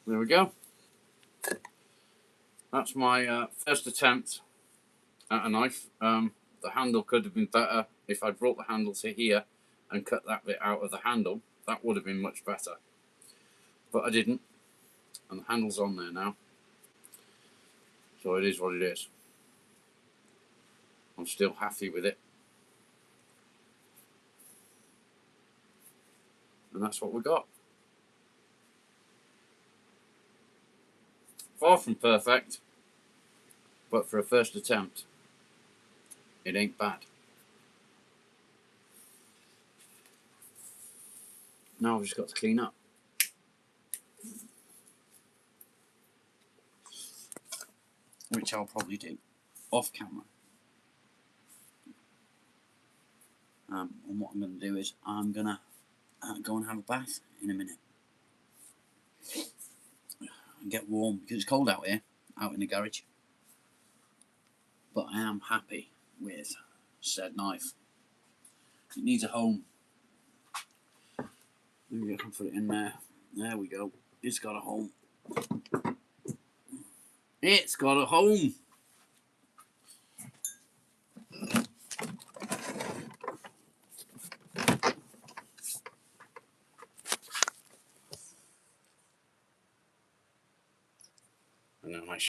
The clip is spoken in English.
There we go. That's my first attempt at a knife. The handle could have been better if I'd brought the handle to here and cut that bit out of the handle. That would have been much better. But I didn't. And the handle's on there now. So it is what it is. I'm still happy with it. And that's what we got. Far from perfect, but for a first attempt, it ain't bad. Now I've just got to clean up. Which I'll probably do off camera. And what I'm going to do is I'm going to go and have a bath in a minute. And get warm because it's cold out here, out in the garage. But I am happy with said knife. It needs a home. Maybe I can put it in there. There we go. It's got a home. It's got a home. And then I